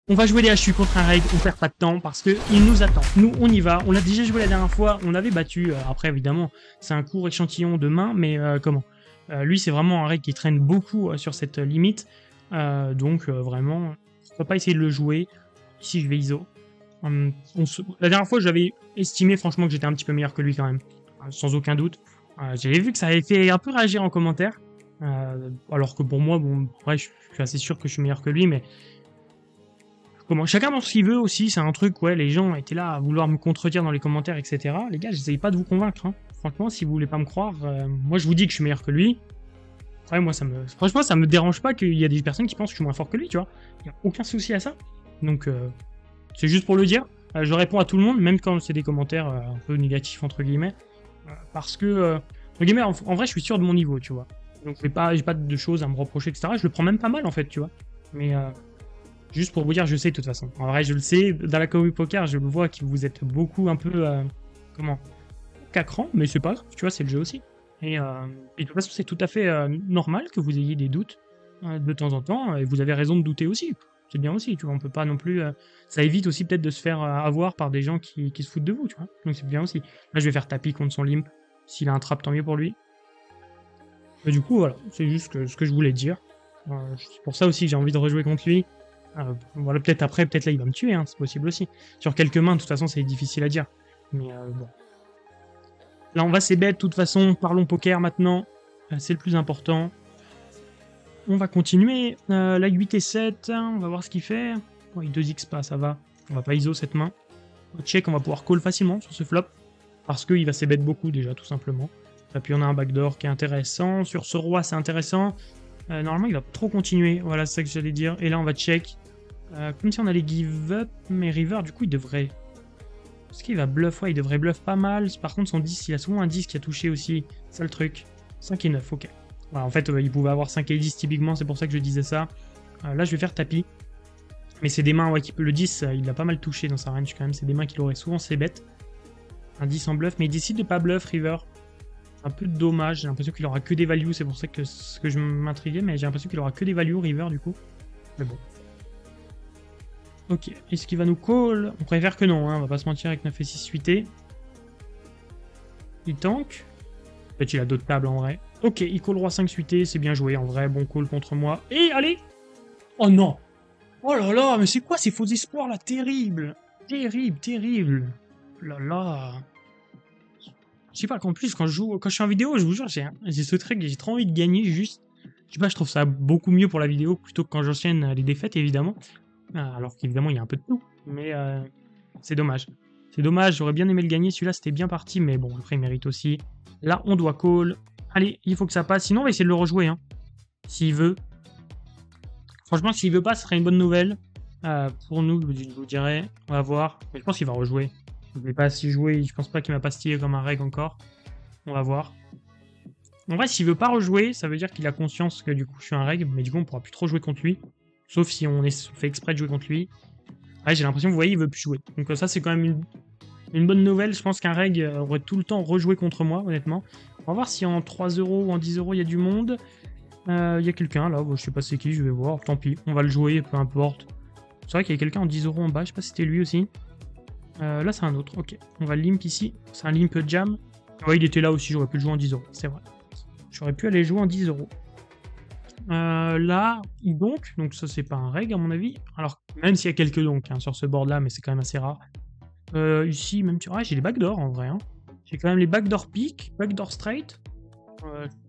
On va jouer des HU contre un reg, on perd pas de temps parce que il nous attend. Nous, on y va. On l'a déjà joué la dernière fois, on l'avait battu. Après, évidemment, c'est un court échantillon de main, mais comment lui, c'est vraiment un reg qui traîne beaucoup sur cette limite. Donc, vraiment, on va pas essayer de le jouer. Ici, je vais ISO. La dernière fois, j'avais estimé franchement que j'étais un petit peu meilleur que lui quand même. Sans aucun doute. J'avais vu que ça avait fait un peu réagir en commentaire. Alors que pour moi, bon, ouais, je suis assez sûr que je suis meilleur que lui, mais comment chacun pense ce qu'il veut aussi, c'est un truc, ouais, les gens étaient là à vouloir me contredire dans les commentaires, etc. Les gars, j'essaye pas de vous convaincre, hein. Franchement, si vous voulez pas me croire, moi je vous dis que je suis meilleur que lui. Ouais, moi franchement, ça me dérange pas qu'il y a des personnes qui pensent que je suis moins fort que lui, tu vois. Y a aucun souci à ça. Donc, c'est juste pour le dire. Je réponds à tout le monde, même quand c'est des commentaires un peu négatifs, entre guillemets. Parce que, entre guillemets, en vrai, je suis sûr de mon niveau, tu vois. Donc, j'ai pas de choses à me reprocher, etc. Je le prends même pas mal, en fait, tu vois. Mais, juste pour vous dire, je sais de toute façon. En vrai, je le sais. Dans la Kahoot Poker, je le vois que vous êtes beaucoup un peu, comment, cacran, mais c'est pas grave, tu vois, c'est le jeu aussi. Et de toute façon, c'est tout à fait normal que vous ayez des doutes de temps en temps, et vous avez raison de douter aussi. C'est bien aussi, tu vois, on peut pas non plus... ça évite aussi peut-être de se faire avoir par des gens qui se foutent de vous, tu vois. Donc c'est bien aussi. Là, je vais faire tapis contre son limp. S'il a un trap, tant mieux pour lui. Mais du coup, voilà, c'est juste ce que je voulais dire. C'est pour ça aussi que j'ai envie de rejouer contre lui. Voilà, peut-être après, peut-être là, il va me tuer, hein, c'est possible aussi. Sur quelques mains, de toute façon, c'est difficile à dire. Mais bon. Là, on va s'ébête, de toute façon. Parlons poker maintenant. C'est le plus important. On va continuer. Là, 8 et 7. On va voir ce qu'il fait. Bon, il 2x pas, ça va. On va pas ISO cette main. On check, on va pouvoir call facilement sur ce flop. Parce qu'il va s'ébête beaucoup déjà, tout simplement. Et puis on a un backdoor qui est intéressant. Sur ce roi, c'est intéressant. Normalement, il va trop continuer. Voilà, c'est ça que j'allais dire. Et là, on va check. Comme si on allait give up. Mais River, du coup, il devrait... Est-ce qu'il va bluff? Ouais, il devrait bluff pas mal. Par contre, son 10, il a souvent un 10 qui a touché aussi. C'est le truc. 5 et 9, ok. Voilà, en fait, il pouvait avoir 5 et 10 typiquement, c'est pour ça que je disais ça. Là, je vais faire tapis. Mais c'est des mains, ouais, qui peut le 10, il l'a pas mal touché dans sa range quand même. C'est des mains qu'il aurait souvent ses bêtes. Un 10 en bluff, mais il décide de pas bluff, River. Un peu dommage, j'ai l'impression qu'il aura que des values, c'est pour ça que je m'intriguais, mais j'ai l'impression qu'il aura que des values, River, du coup. Mais bon. Ok, est-ce qu'il va nous call? On préfère que non, hein, on va pas se mentir avec 9 et 6 suités. Il tank. Peut-être qu'il a d'autres tables en vrai. Ok, il call roi 5 suité, c'est bien joué en vrai, bon call contre moi. Et allez! Oh non! Oh là là, mais c'est quoi ces faux espoirs là? Terrible! Terrible, terrible! Oh là là! Je sais pas qu'en plus, quand je suis en vidéo, je vous jure, j'ai ce truc, j'ai trop envie de gagner juste. Je sais pas, je trouve ça beaucoup mieux pour la vidéo plutôt que quand j'enchaîne les défaites évidemment. Alors qu'évidemment, il y a un peu de tout. Mais c'est dommage. C'est dommage, j'aurais bien aimé le gagner. Celui-là, c'était bien parti, mais bon, après, il mérite aussi. Là, on doit call. Allez, il faut que ça passe. Sinon, on va essayer de le rejouer, hein. S'il veut. Franchement, s'il veut pas, ce serait une bonne nouvelle. Pour nous, je vous dirais. On va voir. Mais je pense qu'il va rejouer. Je vais pas assez jouer. Je pense pas qu'il m'a pastillé comme un reg encore. On va voir. En vrai, s'il veut pas rejouer, ça veut dire qu'il a conscience que du coup, je suis un reg. Mais du coup, on pourra plus trop jouer contre lui. Sauf si on fait exprès de jouer contre lui. Ouais, j'ai l'impression, vous voyez, il veut plus jouer. Donc ça, c'est quand même une bonne nouvelle. Je pense qu'un reg aurait tout le temps rejoué contre moi, honnêtement. On va voir si en 3 euros ou en 10 euros, il y a du monde. Il y a quelqu'un là, bon, je sais pas c'est qui, je vais voir. Tant pis, on va le jouer, peu importe. C'est vrai qu'il y a quelqu'un en 10 euros en bas, je sais pas si c'était lui aussi. Là, c'est un autre, ok. On va limp ici. C'est un limp jam. Ouais, il était là aussi, j'aurais pu le jouer en 10 euros, c'est vrai. J'aurais pu aller jouer en 10 euros. Là, donc ça c'est pas un reg à mon avis. Alors, même s'il y a quelques donks hein, sur ce board là, mais c'est quand même assez rare. Ici, même sur... Ouais, j'ai les backdoors en vrai. Hein. J'ai quand même les backdoor pick, backdoor straight.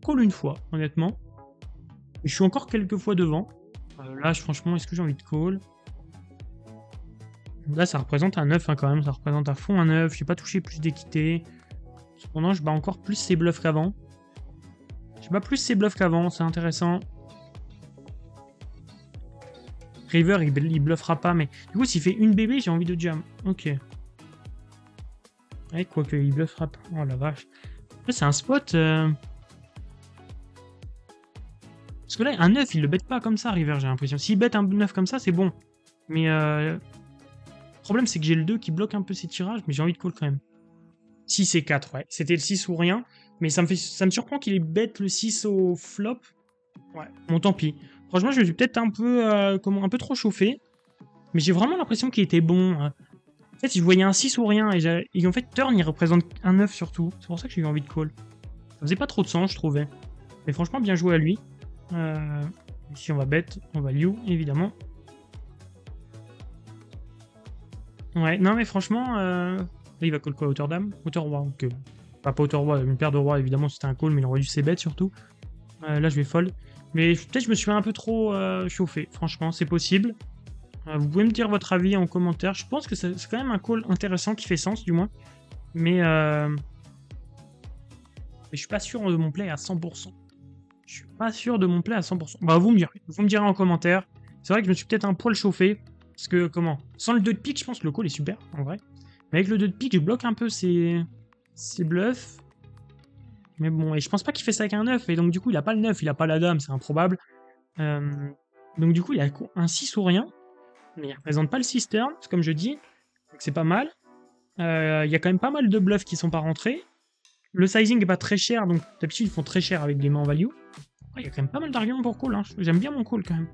Call une fois, honnêtement. Et je suis encore quelques fois devant. Là, franchement, est-ce que j'ai envie de call? Là, ça représente un 9 hein, quand même. Ça représente à fond un 9. J'ai pas touché plus d'équité. Cependant, je bats encore plus ses bluffs qu'avant. Je bats plus ses bluffs qu'avant, c'est intéressant. River, il bluffera pas, mais du coup, s'il fait une bébé, j'ai envie de jam. Ok. Ouais, quoique, il bluffera pas. Oh la vache. C'est un spot. Parce que là, un 9, il le bête pas comme ça, River, j'ai l'impression. S'il bête un 9 comme ça, c'est bon. Mais le problème, c'est que j'ai le 2 qui bloque un peu ses tirages, mais j'ai envie de call quand même. 6 et 4, ouais. C'était le 6 ou rien. Mais ça me surprend qu'il ait bête le 6 au flop. Ouais, bon, tant pis. Franchement, je me suis peut-être un peu trop chauffé. Mais j'ai vraiment l'impression qu'il était bon. En fait, je voyais un 6 ou rien. Et en fait, turn, il représente un 9 surtout. C'est pour ça que j'ai eu envie de call. Ça faisait pas trop de sens, je trouvais. Mais franchement, bien joué à lui. Ici, on va bet. On va liu, évidemment. Ouais, non, mais franchement... Là, il va call quoi? Hauteur dame? Hauteur roi, ok. Enfin, pas hauteur roi, une paire de rois, évidemment, c'était un call, mais il aurait dû ses bêtes surtout. Là, je vais fold. Mais peut-être je me suis un peu trop chauffé. Franchement, c'est possible. Vous pouvez me dire votre avis en commentaire. Je pense que c'est quand même un call intéressant qui fait sens, du moins. Mais je suis pas sûr de mon play à 100%. Je suis pas sûr de mon play à 100%. Bah, vous me direz. Vous me direz en commentaire. C'est vrai que je me suis peut-être un poil chauffé. Parce que, comment? Sans le 2 de pique, je pense que le call est super, en vrai. Mais avec le 2 de pique, je bloque un peu ses bluffs. Mais bon, et je pense pas qu'il fait ça avec un 9. Et donc, du coup, il a pas le 9, il a pas la dame, c'est improbable. Donc, du coup, il a un 6 ou rien. Mais il représente pas le 6 turn, comme je dis. Donc, c'est pas mal. Il y a quand même pas mal de bluffs qui sont pas rentrés. Le sizing est pas très cher, donc d'habitude, ils font très cher avec des mains en value. Il y a quand même pas mal d'arguments pour call. Hein. J'aime bien mon call quand même.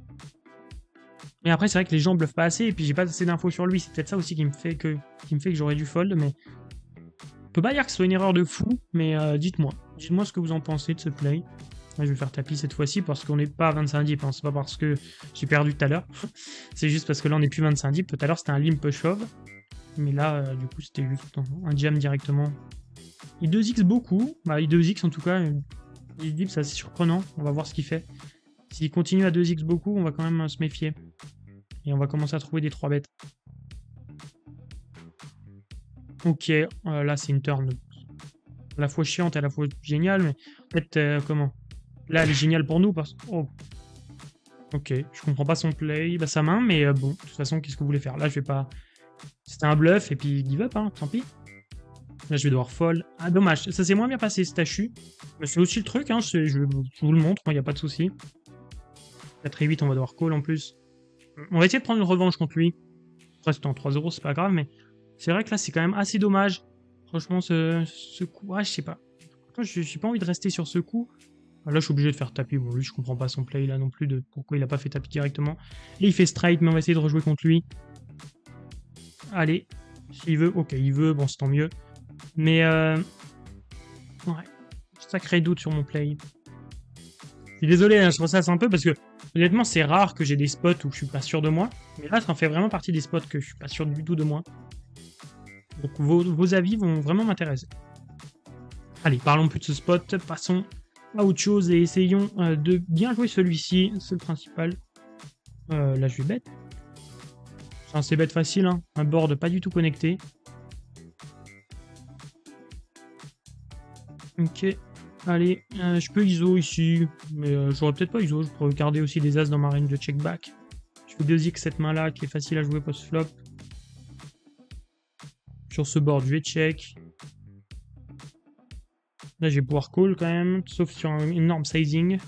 Mais après, c'est vrai que les gens bluffent pas assez, et puis j'ai pas assez d'infos sur lui. C'est peut-être ça aussi qui me fait que j'aurais dû fold, mais... On peut pas dire que ce soit une erreur de fou, mais dites-moi. Dites-moi ce que vous en pensez de ce play. Là, je vais faire tapis cette fois-ci parce qu'on n'est pas à 25 dips. Hein. C'est pas parce que j'ai perdu tout à l'heure. C'est juste parce que là, on n'est plus 25 dips. Tout à l'heure, c'était un limp shove. Mais là, du coup, c'était juste un jam directement. Il 2x beaucoup. Bah, il 2x en tout cas. 10 dips, c'est assez surprenant. On va voir ce qu'il fait. S'il continue à 2x beaucoup, on va quand même se méfier. Et on va commencer à trouver des 3 bêtes. Ok, là c'est une turn à la fois chiante et à la fois géniale, mais en fait, comment? Là elle est géniale pour nous parce que... Oh. Ok, je comprends pas son play, bah sa main, mais bon, de toute façon, qu'est-ce que vous voulez faire? Là je vais pas... C'était un bluff et puis give up, hein, tant pis. Là je vais devoir fold. Ah dommage, ça s'est moins bien passé ce tachu. Mais c'est aussi le truc, hein, je vous le montre, il n'y a pas de souci. 4 et 8, on va devoir call en plus. On va essayer de prendre une revanche contre lui. Après c'était en 3-0, c'est pas grave, mais... C'est vrai que là, c'est quand même assez dommage. Franchement, ce coup... Ah, je sais pas. J'ai pas envie de rester sur ce coup. Là, je suis obligé de faire tapis. Bon, lui, je comprends pas son play là non plus de pourquoi il a pas fait tapis directement. Et il fait straight, mais on va essayer de rejouer contre lui. Allez. S'il veut. Ok, il veut. Bon, c'est tant mieux. Mais, ouais. Sacré doute sur mon play. Je suis désolé, hein, je ressasse un peu parce que, honnêtement, c'est rare que j'ai des spots où je suis pas sûr de moi. Mais là, ça en fait vraiment partie des spots que je suis pas sûr du tout de moi. Donc vos avis vont vraiment m'intéresser. Allez, parlons plus de ce spot, passons à autre chose et essayons de bien jouer celui-ci, c'est le principal. Là je vais bet. C'est bet facile, hein. Un board pas du tout connecté. Ok, allez, je peux ISO ici, mais j'aurais peut-être pas ISO, je pourrais garder aussi des as dans ma range de check back. Je fais 2x cette main là qui est facile à jouer post-flop. Sur ce board, je vais check. Là, je vais pouvoir call quand même, sauf sur un énorme sizing.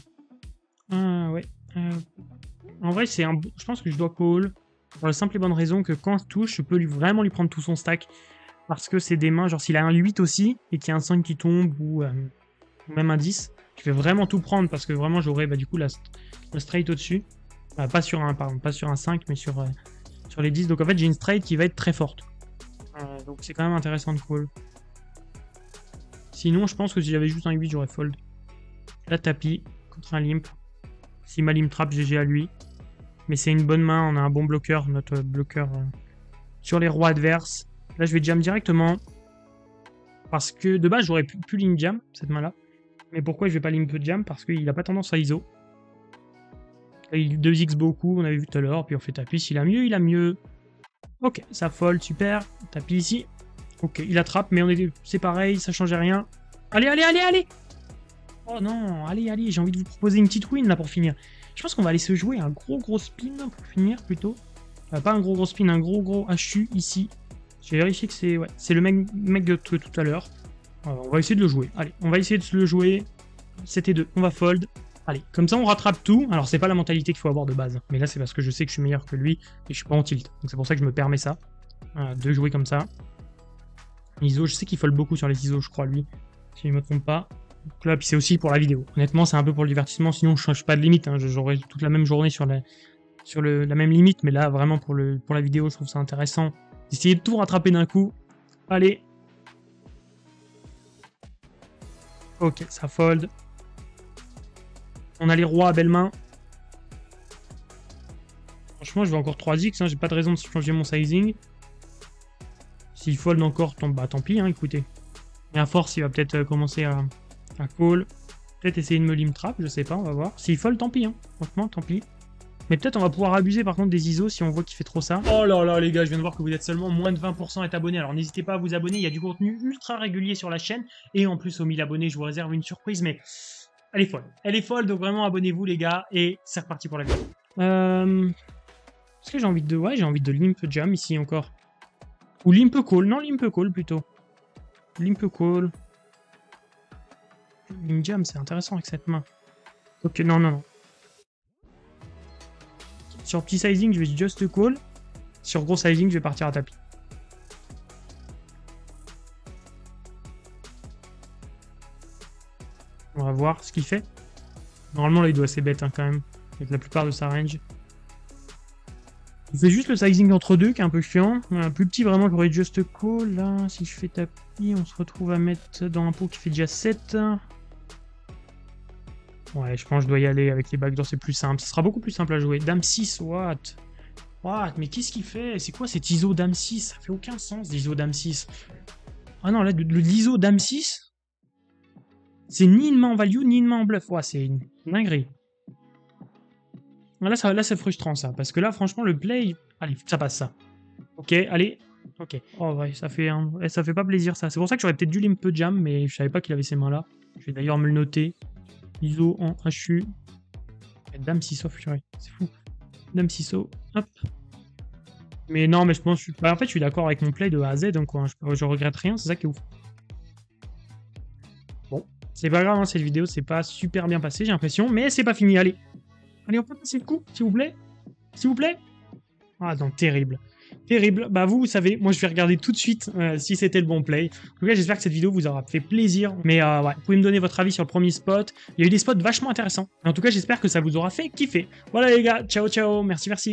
Ouais. En vrai, je pense que je dois call. Pour la simple et bonne raison que quand je touche, je peux vraiment lui prendre tout son stack. Parce que c'est des mains, genre s'il a un 8 aussi, et qu'il y a un 5 qui tombe, ou même un 10, je vais vraiment tout prendre, parce que vraiment j'aurai du coup la straight au-dessus. Pas sur un 5, mais sur les 10. Donc en fait, j'ai une straight qui va être très forte. Donc c'est quand même intéressant de call. Sinon, je pense que si j'avais juste un 8, j'aurais fold. Là, tapis contre un limp. Si ma limp trap, GG à lui. Mais c'est une bonne main, on a un bon bloqueur, notre bloqueur sur les rois adverses. Là, je vais jam directement. Parce que de base, j'aurais pu limp jam, cette main-là. Mais pourquoi je vais pas limp jam? Parce qu'il a pas tendance à ISO. Là, il 2x beaucoup, on avait vu tout à l'heure. Puis on fait tapis, s'il a mieux, il a mieux. Ok, ça fold, super. Tapis ici. Ok, il attrape, mais c'est pareil, ça changeait rien. Allez, allez, allez, allez! Oh non, allez, allez, j'ai envie de vous proposer une petite win là pour finir. Je pense qu'on va aller se jouer un gros spin pour finir plutôt. Pas un gros spin, un gros HU ici. J'ai vérifié que c'est c'est le mec de tout à l'heure. On va essayer de le jouer. Allez, on va essayer de le jouer. C'était 2, on va fold. Allez, comme ça on rattrape tout. Alors c'est pas la mentalité qu'il faut avoir de base. Mais là c'est parce que je sais que je suis meilleur que lui et je suis pas en tilt. Donc c'est pour ça que je me permets ça. De jouer comme ça. ISO, je sais qu'il fold beaucoup sur les ISO, je crois, lui. Si je ne me trompe pas. Donc là, puis c'est aussi pour la vidéo. Honnêtement, c'est un peu pour le divertissement, sinon je change pas de limite. Hein. J'aurai toute la même journée sur sur la même limite, mais là, vraiment, pour la vidéo, je trouve ça intéressant d'essayer de tout rattraper d'un coup. Allez. Ok, ça fold. On a les rois à belle main. Franchement, je vais encore 3x, hein, j'ai pas de raison de changer mon sizing. S'il fold encore, bah tant pis, hein, écoutez. Et à force, il va peut-être commencer à call. Peut-être essayer de me limp trap, je sais pas, on va voir. S'il fold, tant pis, hein. Franchement, tant pis. Mais peut-être on va pouvoir abuser par contre des ISO si on voit qu'il fait trop ça. Oh là là les gars, je viens de voir que vous êtes seulement moins de 20% à être abonnés. Alors n'hésitez pas à vous abonner, il y a du contenu ultra régulier sur la chaîne. Et en plus aux 1000 abonnés, je vous réserve une surprise, mais elle est folle. Elle est folle, donc vraiment abonnez-vous les gars. Et c'est reparti pour la vidéo. Est-ce que j'ai envie de... Ouais, j'ai envie de limp jam ici encore. Ou limp call, non limp call plutôt. Limp call. Limp jam, c'est intéressant avec cette main. Ok, non, non, non. Sur petit sizing, je vais just call. Sur gros sizing, je vais partir à tapis. On va voir ce qu'il fait. Normalement, là, il doit assez bête hein, quand même. Avec la plupart de sa range. Il fait juste le sizing entre deux, qui est un peu chiant. Plus petit, vraiment, j'aurais just call. Là, si je fais tapis, on se retrouve à mettre dans un pot qui fait déjà 7. Ouais, je pense que je dois y aller avec les backdoors, c'est plus simple. Ça sera beaucoup plus simple à jouer. Dame 6, what? What? Mais qu'est-ce qu'il fait? C'est quoi cet ISO Dame 6? Ça fait aucun sens, l'ISO Dame 6. Ah non, là, l'ISO Dame 6, c'est ni une main en value, ni une main en bluff. Ouais, c'est une dinguerie. Là, c'est frustrant, ça. Parce que là, franchement, le play... Allez, ça passe, ça. Ok, allez. Ok. Oh, ouais, ça fait pas plaisir, ça. C'est pour ça que j'aurais peut-être dû limp jam, mais je savais pas qu'il avait ces mains-là. Je vais d'ailleurs me le noter. ISO en HU. Dame 6 off, c'est fou. Dame 6 hop. Mais non, mais je pense... Bah, en fait, je suis d'accord avec mon play de A à Z, donc quoi, je regrette rien, c'est ça qui est ouf. Bon, c'est pas grave, hein, cette vidéo, c'est pas super bien passé, j'ai l'impression, mais c'est pas fini, allez. Allez, on peut passer le coup, s'il vous plaît. S'il vous plaît. Ah non, terrible. Terrible. Bah vous savez, moi je vais regarder tout de suite si c'était le bon play. En tout cas, j'espère que cette vidéo vous aura fait plaisir. Mais ouais, vous pouvez me donner votre avis sur le premier spot. Il y a eu des spots vachement intéressants. En tout cas, j'espère que ça vous aura fait kiffer. Voilà les gars, ciao ciao, merci merci.